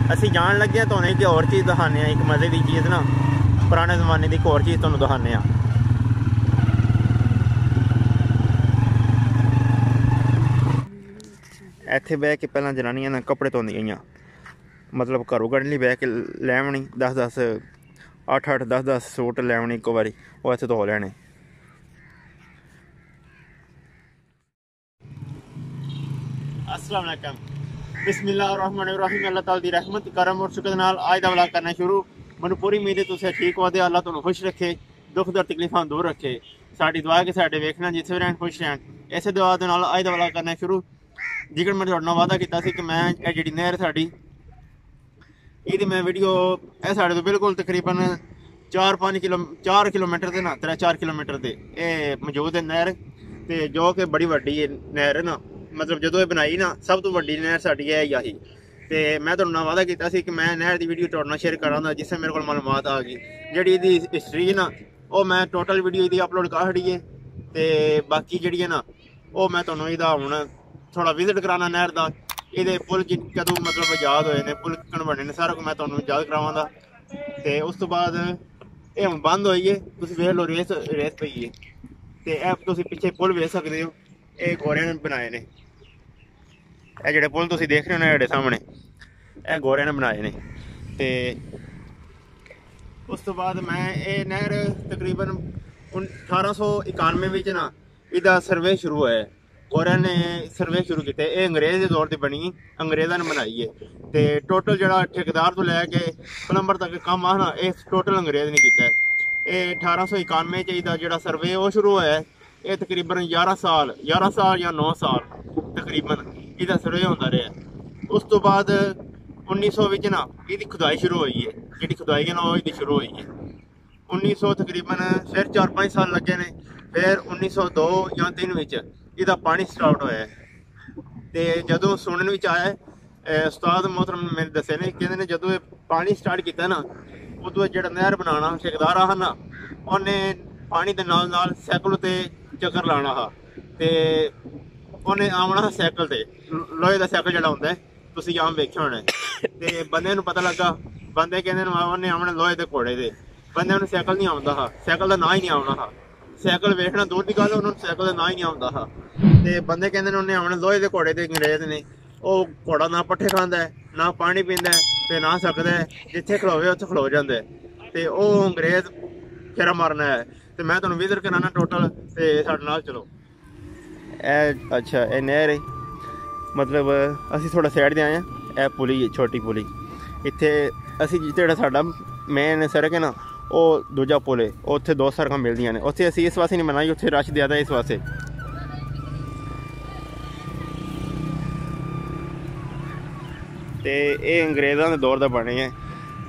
असी जान लगे तो एक होर चीज़ दिखाने, एक मज़े की चीज़ ना, पुराने ज़माने की एक होर चीज़ तुहानूं दिखाने। इत्थे बह के पहलां जनानियां ना कपड़े धोंदियां, मतलब घरों कड्ढने लई बह के लैवनी 10-10 8-8 10-10 सूट लैवने इक्को बारी, वो इत्थे धो लैने। अस्सलाम वालेकुम, बिस्मिल्लाहिर्रहमानिर्रहीम। अल्लाह ताला दी रहमत करम और शुक्र नाल आज दा व्लॉग करना शुरू। मैनूं पूरी उम्मीद है तुसीं ठीक होवो, अल्लाह तुहानूं खुश रखे, दुख दर्द तकलीफां दूर रखे। साडी दुआ कि साडे वेखना जिथे भी रहन खुश रहन। इस दुआ दे नाल आज दा व्लॉग करना शुरू। जिक्र मैं तुहाडे नाल वादा कीता सी कि मैं इह जिहड़ी नहर साडी ਇਹਦੀ मैं वीडियो ਇਹ ਸਾਡੇ ਤੋਂ बिल्कुल तकरीबन 4 किलोमीटर ਦੇ ਨਾ 3-4 किलोमीटर ਦੇ ਇਹ ਮੌਜੂਦ ਹੈ ਨਹਿਰ, ਤੇ ਜੋ ਕਿ ਬੜੀ ਵੱਡੀ ਹੈ ਨਹਿਰ ਨਾ। मतलब ਜਦੋਂ ਇਹ ਬਣਾਈ ਨਾ ਸਭ ਤੋਂ ਵੱਡੀ ਨਹਿਰ ਸਾਡੀ ਹੈ ਆਹੀ। ਤੇ ਮੈਂ ਤੁਹਾਨੂੰ ਨਾਲ ਵਾਅਦਾ ਕੀਤਾ ਸੀ ਕਿ ਮੈਂ ਨਹਿਰ ਦੀ ਵੀਡੀਓ ਤੁਹਾਡੇ ਨਾਲ ਸ਼ੇਅਰ ਕਰਾਂਗਾ, ਜਿਸ ਸੇ ਮੇਰੇ ਕੋਲ ਮਾਲੂਮਾਤ ਆ ਗਈ। ਜਿਹੜੀ ਇਹਦੀ ਹਿਸਟਰੀ ਹੈ ਨਾ ਉਹ ਮੈਂ ਟੋਟਲ ਵੀਡੀਓ ਇਹਦੀ ਅਪਲੋਡ ਕਰ ਛੱਡੀ ਹੈ। ਤੇ ਬਾਕੀ ਜਿਹੜੀ ਹੈ ਨਾ ਉਹ ਮੈਂ ਤੁਹਾਨੂੰ ਇਹਦਾ ਹੁਣ ਥੋੜਾ ਵਿਜ਼ਿਟ ਕਰਾਉਣਾ ਨਹਿਰ ਦਾ। ਇਹਦੇ ਪੁਲ ਕਦੋਂ मतलब ਆਜ਼ਾਦ ਹੋਏ ਨੇ, ਪੁਲ ਕਿੱਕਣ ਬਣੇ ਨੇ, ਸਾਰਾ ਕੁਝ ਮੈਂ ਤੁਹਾਨੂੰ ਯਾਦ ਕਰਾਵਾਂਗਾ। ਤੇ ਉਸ ਤੋਂ ਬਾਅਦ ਇਹ ਹੁਣ ਬੰਦ ਹੋਈ ਹੈ, ਤੁਸੀਂ ਵੇਖ ਲਓ ਰੇਸ ਪਈ ਹੈ। ਤੇ ਇਹ ਤੁਸੀਂ ਪਿੱਛੇ ਪੁਲ ਵੇਖ ਸਕਦੇ ਹੋ, ਇਹ ਗੋਰਿਆਂ ਨੇ ਬਣਾਏ ਨੇ। ਇਹ ਜਿਹੜੇ ਪੁਲ ਤੁਸੀਂ ਦੇਖ ਰਹੇ ਹੋ ਨਾ ਜਿਹੜੇ ਸਾਹਮਣੇ, ਇਹ ਗੋਰਿਆਂ ਨੇ ਬਣਾਏ ਨੇ। ਤੇ ਉਸ ਤੋਂ ਬਾਅਦ ਮੈਂ ਇਹ ਨਹਿਰ ਤਕਰੀਬਨ 1891 ਵਿੱਚ ਨਾ ਇਹਦਾ ਸਰਵੇ ਸ਼ੁਰੂ ਹੋਇਆ। ਗੋਰਿਆਂ ਨੇ ਸਰਵੇ ਸ਼ੁਰੂ ਕੀਤੇ। ਇਹ ਅੰਗਰੇਜ਼ ਦੇ ਦੌਰ ਤੇ ਬਣੀ, ਅੰਗਰੇਜ਼ਾਂ ਨੇ ਬਣਾਈ ਹੈ। ਤੇ ਟੋਟਲ ਜਿਹੜਾ ਠੇਕੇਦਾਰ ਤੋਂ ਲੈ ਕੇ ਪਲੰਬਰ ਤੱਕ ਕੰਮ ਆ ਨਾ, ਇਹ ਟੋਟਲ ਅੰਗਰੇਜ਼ ਨੇ ਕੀਤਾ। ਇਹ 1891 ਚ ਇਹਦਾ ਜਿਹੜਾ ਸਰਵੇ ਉਹ ਸ਼ੁਰੂ ਹੋਇਆ। ਇਹ ਤਕਰੀਬਨ 11 ਸਾਲ ਜਾਂ 9 ਸਾਲ ਤਕਰੀਬਨ ਇਹਦਾ ਸਰਵੇ ਹੁੰਦਾ ਰਿਹਾ। ਉਸ ਤੋਂ ਬਾਅਦ 1900 ਵਿੱਚ ਨਾ ਇਹਦੀ ਖੁਦਾਈ ਸ਼ੁਰੂ ਹੋਈ ਹੈ। ਜਿਹੜੀ ਖੁਦਾਈ ਹੈ ਨਾ ਉਹ ਇਹਦੀ ਸ਼ੁਰੂ ਹੋਈ ਹੈ 1900 ਤਕਰੀਬਨ। ਫਿਰ 4-5 ਸਾਲ ਲੱਗੇ ਨੇ। ਫਿਰ 1902 ਜਾਂ 3 ਵਿੱਚ ਇਹਦਾ ਪਾਣੀ ਸਟਾਰਟ ਹੋਇਆ। ਤੇ ਜਦੋਂ ਸੁਣਨ ਵਿੱਚ ਆਇਆ, ਉਸਤਾਦ मोहतरम ਨੇ ਮੈਨੂੰ ਦੱਸੇ ਨੇ, ਕਹਿੰਦੇ ਨੇ ਜਦੋਂ ਇਹ ਪਾਣੀ ਸਟਾਰਟ ਕੀਤਾ ਨਾ ਉਦੋਂ ਜਿਹੜਾ ਨਹਿਰ ਬਣਾਉਣਾ ਠੇਕੇਦਾਰ ਆ ਨਾ, ਉਹਨੇ ਪਾਣੀ ਦੇ ਨਾਲ ਨਾਲ ਸਾਈਕਲ ਤੇ ਚੱਕਰ ਲਾਉਣਾ ਹਾ। ਤੇ ਉਹਨੇ ਆਉਣਾ ਸਾਈਕਲ ਤੇ, ਲੋਹੇ ਦਾ ਸਾਈਕਲ ਜਿਹੜਾ ਹੁੰਦਾ ਤੁਸੀਂ ਆਮ ਵੇਖਿਆ ਹੋਣਾ। ਤੇ ਬੰਦੇ ਨੂੰ ਪਤਾ ਲੱਗਾ, ਬੰਦੇ ਕਹਿੰਦੇ ਨੇ ਉਹਨੇ ਆਉਣਾ ਲੋਹੇ ਦੇ ਘੋੜੇ ਦੇ। ਬੰਦਿਆਂ ਨੂੰ ਸਾਈਕਲ ਨਹੀਂ ਆਉਂਦਾ ਹਾ, ਸਾਈਕਲ ਦਾ ਨਾਂ ਹੀ ਨਹੀਂ ਆਉਣਾ ਹਾ। ਸਾਈਕਲ ਵੇਖਣਾ ਦੂਰ ਦੀ ਗੱਲ, ਉਹਨਾਂ ਨੂੰ ਸਾਈਕਲ ਦਾ ਨਾਂ ਹੀ ਨਹੀਂ ਆਉਂਦਾ ਹਾ। ਤੇ ਬੰਦੇ ਕਹਿੰਦੇ ਨੇ ਉਹਨੇ ਆਉਣਾ ਲੋਹੇ ਦੇ ਘੋੜੇ ਦੇ। ਅੰਗਰੇਜ਼ ਨੇ ਉਹ ਘੋੜਾ ਨਾ ਪੱਠੇ ਖਾਂਦਾ, ਨਾ ਪਾਣੀ ਪੀਂਦਾ, ਤੇ ਨਾ ਸਕਦਾ, ਜਿੱਥੇ ਖਲੋਵੇ ਉੱਥੇ ਖਲੋ ਜਾਂਦਾ। ਤੇ ਉਹ ਅੰਗਰੇਜ਼ ਫੇਰਾ ਮਾਰਨਾ ਹੈ। ਤੇ ਮੈਂ ਤੁਹਾਨੂੰ ਵਿਜ਼ਿਟ ਕਰਾਉਣਾ ਟੋਟਲ, ਤੇ ਸਾਡੇ ਨਾਲ ਚਲੋ। ਇਹ ਅੱਛਾ ਇਹ ਨਹਿਰ ਹੈ, ਮਤਲਬ ਅਸੀਂ ਥੋੜਾ ਸਾਈਡ 'ਤੇ ਆਏ ਹਾਂ। ਇਹ ਪੁਲੀ, ਛੋਟੀ ਪੁਲੀ ਇੱਥੇ ਅਸੀਂ ਜਿਹੜਾ ਸਾਡਾ ਮੇਨ ਸੜਕ ਹੈ ਨਾ ਉਹ ਦੂਜਾ ਪੁਲ ਹੈ, ਉੱਥੇ 2 ਸੜਕਾਂ ਮਿਲਦੀਆਂ ਨੇ। ਉੱਥੇ ਅਸੀਂ ਇਸ ਵਾਸਤੇ ਨਹੀਂ ਬਣਾਈ, ਉੱਥੇ ਰਸ਼ ਜ਼ਿਆਦਾ ਇਸ ਵਾਸਤੇ। ਤੇ ਇਹ ਅੰਗਰੇਜ਼ਾਂ ਦੇ ਦੌਰ ਦਾ ਬਣੇ ਹੈ।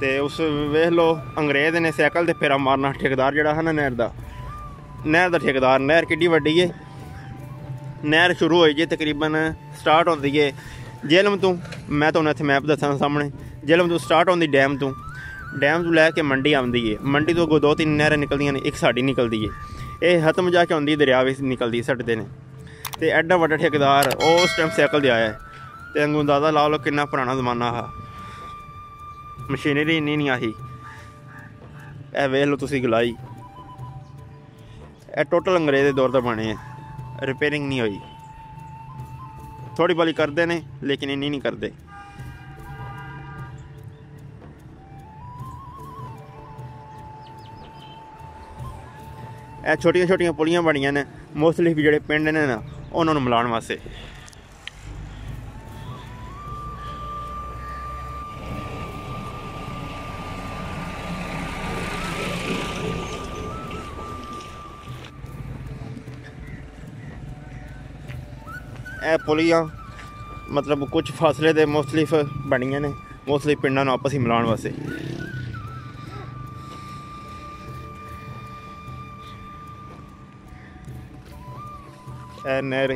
ਤੇ ਉਸ ਵੇਖ ਲਓ ਅੰਗਰੇਜ਼ ਨੇ ਸਾਈਕਲ ਤੇ ਫੇਰਾ ਮਾਰਨਾ। ਠੇਕੇਦਾਰ ਜਿਹੜਾ ਹੈ ਨਾ ਨਹਿਰ ਦਾ ਠੇਕੇਦਾਰ। ਨਹਿਰ ਕਿੱਡੀ ਵੱਡੀ ਹੈ। ਨਹਿਰ ਸ਼ੁਰੂ ਹੋਈ ਜੇ ਤਕਰੀਬਨ ਸਟਾਰਟ ਹੁੰਦੀ ਹੈ ਜੇਲਮ ਤੋਂ। ਮੈਂ ਤੁਹਾਨੂੰ ਇੱਥੇ ਮੈਪ ਦੱਸਾਂ ਸਾਹਮਣੇ। ਜੇਲਮ ਤੋਂ ਸਟਾਰਟ ਹੁੰਦੀ ਡੈਮ ਤੋਂ ਲੈ ਕੇ ਮੰਡੀ ਆਉਂਦੀ ਹੈ। ਮੰਡੀ ਤੋਂ ਅੱਗੋਂ 2-3 ਨਹਿਰਾਂ ਨਿਕਲਦੀਆਂ ਨੇ, ਇੱਕ ਸਾਡੀ ਨਿਕਲਦੀ ਹੈ। ਇਹ ਹਤਮ ਜਾ ਕੇ ਆਉਂਦੀ ਦਰਿਆ ਵਿੱਚ ਨਿਕਲਦੀ ਸੱਟਦੇ ਨੇ। ਤੇ ਐਡਾ ਵੱਡਾ ਠੇਕੇਦਾਰ ਉਹ ਉਸ ਟਾਈਮ ਸਾਈਕਲ 'ਤੇ ਆਇਆ। ਤੇ ਅੰਗੂ ਅੰਦਾਜ਼ਾ ਲਾ ਲਓ ਕਿੰਨਾ ਪੁਰਾਣਾ ਜ਼ਮਾਨਾ ਆ। ਮਸ਼ੀਨਰੀ ਇੰਨੀ ਨਹੀਂ ਆਹੀ। ਇਹ ਵੇਖ ਲਓ ਤੁਸੀਂ ਗਲਾਈ। ਇਹ ਟੋਟਲ ਅੰਗਰੇਜ਼ ਦੇ ਦੌਰ ਦਾ ਬਣੇ ਹੈ। ਰਿਪੇਅਰਿੰਗ ਨਹੀਂ ਹੋਈ, ਥੋੜੀ ਬਹੁਤੀ ਕਰਦੇ ਨੇ ਲੇਕਿਨ ਇੰਨੀ ਨਹੀਂ ਕਰਦੇ। ਇਹ ਛੋਟੀਆਂ ਛੋਟੀਆਂ ਪੁਲੀਆਂ ਬਣੀਆਂ ਨੇ ਮੋਸਟਲੀ ਜਿਹੜੇ ਪਿੰਡ ਨੇ ਨਾ ਉਹਨਾਂ ਨੂੰ ਮਿਲਾਉਣ ਵਾਸਤੇ। ਇਹ ਪੁਲੀਆਂ मतलब कुछ फासले दे मुख्तलिफ बनिया ने, मुख्तलिफ पिंडों को आपस ही मिलाने वास्ते। नहर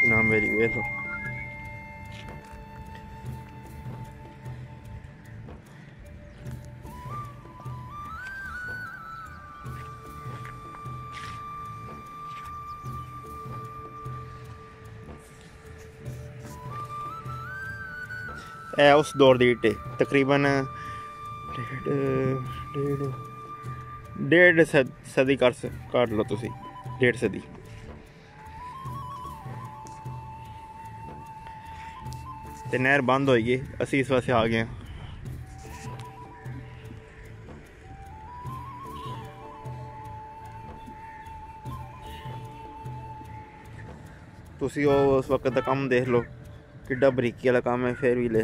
नाम मेरी वेख लो। है उस दौर की इट है, तकरीबन डेढ़ सदी कर लो तुसी, 1.5 सदी। ते नहर बंद हो गई, असी इस पासे आ गए हैं। तुसी उस वक्त का काम देख लो किड्डा बरीकी वाला काम है, फिर भी ले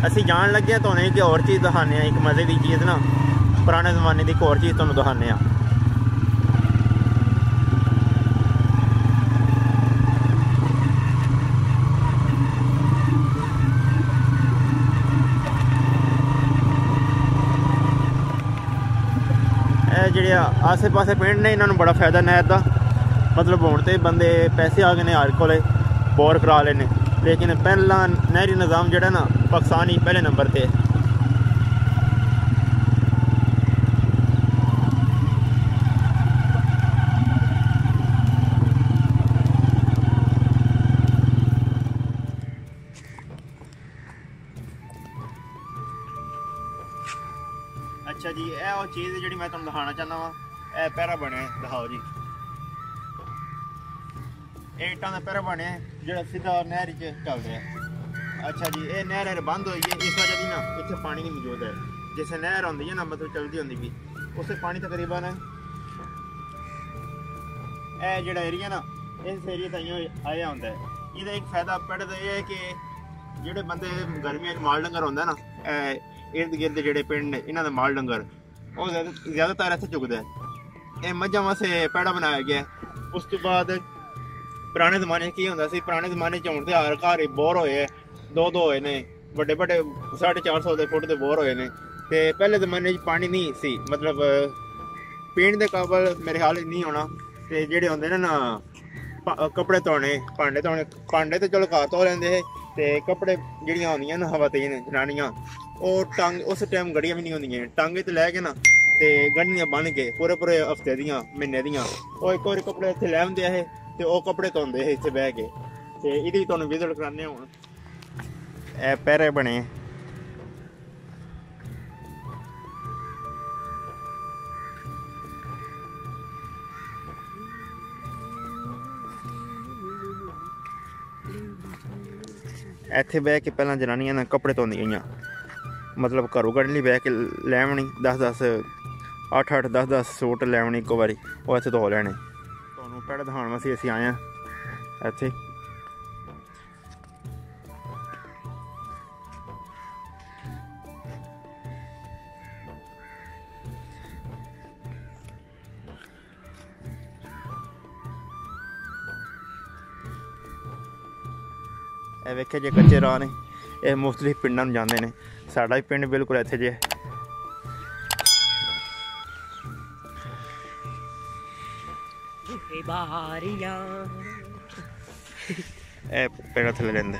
असी जान लगे तो उन्हें एक और चीज़ दिखाने, एक मज़े की चीज़ ना, पुराने ज़माने की एक और चीज़ तुहानू दिखाने। ਜਿਹੜੇ आसे पासे पिंड ने इन्होंने बड़ा फायदा नहर का, मतलब हुण ते बंदे पैसे आ गए ने हर कोले बोर करा लेने, लेकिन पहला नहरी निज़ाम जोड़ा ना पाकिस्तान ही पहले नंबर पे। अच्छा जी, यह वो चीज़ जी मैं तुम दिखाना चाहना वा, यह पैरा बने दिखाओ जी। ईटां का पैरा बने जो सीधा नहर च चलते हैं। अच्छा जी, ये नहर बंद हो गई इस वजह की ना इतने पानी नहीं मौजूद है। जिस नहर आती है ना, मतलब चलती होंगी भी उससे पानी तकरीबन यह जो एरिया ना इस एरिया ताइयों आया होंगे है। ये एक फायदा पेड़ का यह है कि जोड़े बंदे गर्मियों माल डंगर होंगे ना, इर्द गिर्द जोड़े पिंड ने इन्हों का माल डंगर वो ज़्यादातर इतने चुकता है। यह मझां वास्ते पैड़ा बनाया गया। उस तो बाद पुराने जमाने की होंदा सी, पुराने जमाने च हुण ते हर घर बोर होए, दो होए ने, बड़े बड़े 450 फुट के बोर होए ने। ते पहले जमाने पानी नहीं सी, मतलब पीण दे काबल मेरे ख्याल नहीं होना। ते जेह्ड़े होंदे ना कपड़े धोने, भांडे धोने, भांडे तो चलो घर धो लैंदे हे, ते कपड़े जेह्ड़ियां होंदियां ना खवातीन जनानियां, ओह् टांग उस टाइम गड्डियां भी नहीं होंदियां, टांगे ते लै के ना ते गड्डियां बन के पूरे पूरे हफ्ते दियां महीने दियां ओह् इक बारी कपड़े इत्थे लै आंदे हे ते ओह् कपड़े धोंदे हे इत्थे बह के। ते इहदी तुहानूं विजिट कराने हुण। ए पैरे बने ਇੱਥੇ ਬਹਿ ਕੇ ਪਹਿਲਾਂ ਜਨਾਨੀਆਂ ਨੇ ਕੱਪੜੇ ਧੋਂਦੀਆਂ ਗਈਆਂ, मतलब घरों कढ़ ली बह के लैवनी 10-10 8-8 10-10 सूट लैवनी एक बारी, वो इत्थे धो लैने। तुहानूं पैड़ा दिखाउण वास्ते असीं आए हां इत्थे। ਇਹ ਵੇਖੇ जे कच्चे राह ने, ਇਹ ਮੁਖਤਲਿਫ ਪਿੰਡਾਂ ਨੂੰ ਜਾਂਦੇ ਨੇ। साड़ा भी पिंड बिल्कुल इत्थे जे पेड़ थले रहिंदे।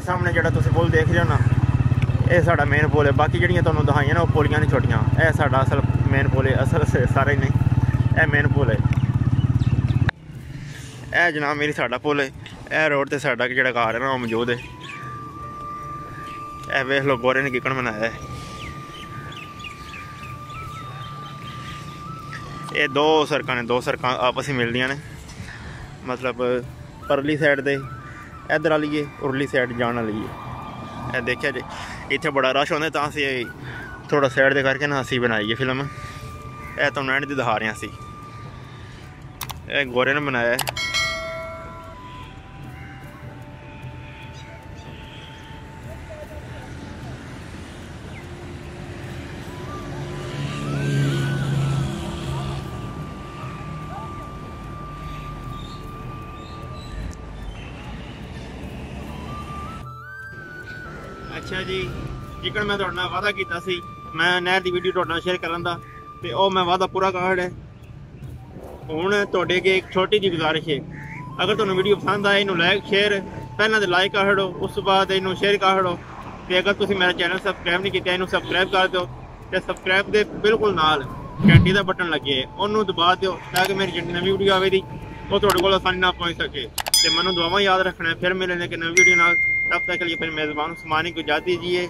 सामने जेह्ड़ा तुसीं पुल देख रहे हो ना, यह साड़ा मेन पुल है। बाकी जेह्ड़ियां तुहानूं दिखाइयां ना ओह् पुलियां नहीं छोटियां, यह साड़ा असल मेन पुल है। असल सारे नहीं, यह मेन पुल है। यह जनाब मेरी साड़ा पुल है। यह रोड ते साड़ा जेह्ड़ा घर है ना वो मौजूद है। यह वेख लो गोरे ने किकन बनाया है। ये दो सड़कां आपस में मिलदियां ने, मतलब परली साइड दे इधर वाली है, उरली साइड जाने वाली है। यह देखिया जी इत्थे बड़ा रश होंदा, तां असीं थोड़ा साइड दे करके ना असीं बनाई है फिल्म। यह तुहानूं एंड दी दिखा रहे असीं। यह गोरे ने बनाया है। ਅੱਛਾ ਜੀ, ਜਿਕਣ ਮੈਂ ਤੁਹਾਡੇ ਨਾਲ ਵਾਅਦਾ ਕੀਤਾ ਸੀ ਮੈਂ ਨਹਿਰ ਦੀ ਵੀਡੀਓ ਤੁਹਾਡੇ ਨਾਲ ਸ਼ੇਅਰ ਕਰਨ ਦਾ, ਤੇ ਉਹ ਮੈਂ ਵਾਅਦਾ ਪੂਰਾ ਕਰ ਹੈ। ਹੁਣ ਤੁਹਾਡੇ ਅੱਗੇ ਇੱਕ ਛੋਟੀ ਜਿਹੀ ਗੁਜ਼ਾਰਿਸ਼ ਹੈ, ਅਗਰ ਤੁਹਾਨੂੰ ਵੀਡੀਓ ਪਸੰਦ ਆਏ ਇਹਨੂੰ ਲਾਈਕ ਸ਼ੇਅਰ ਪਹਿਲਾਂ ਤੇ ਲਾਈਕ ਕਰ ਛੱਡੋ, ਉਸ ਤੋਂ ਬਾਅਦ ਇਹਨੂੰ ਸ਼ੇਅਰ ਕਰ ਛੱਡੋ, ਤੇ ਅਗਰ ਤੁਸੀਂ ਮੇਰਾ ਚੈਨਲ ਸਬਸਕ੍ਰਾਈਬ ਨਹੀਂ ਕੀਤਾ ਇਹਨੂੰ ਸਬਸਕ੍ਰਾਈਬ ਕਰ ਦਿਓ, ਤੇ ਸਬਸਕ੍ਰਾਈਬ ਦੇ ਬਿਲਕੁਲ ਨਾਲ ਘੰਟੀ ਦਾ ਬਟਨ ਲੱਗੇ ਉਹਨੂੰ ਦਬਾ ਦਿਓ ਤਾਂ ਕਿ ਮੇਰੀ ਜਿਹੜੀ ਨਵੀਂ ਵੀਡੀਓ ਆਵੇਗੀ ਉਹ ਤੁਹਾਡੇ ਕੋਲ ਆਸਾਨੀ ਨਾਲ ਪਹੁੰਚ ਸਕੇ। ਤੇ ਮੈਨੂੰ ਦੁਆਵਾਂ ਯਾਦ ਰੱਖਣਾ, ਫਿਰ ਮਿਲਣੇ ਕਿ ਨਵੀਂ ਵੀਡੀਓ ਨਾਲ। तब तक के लिए फिर मेज़बान उस्मानी को इजाज़त दीजिए।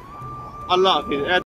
अल्लाह हाफिज़।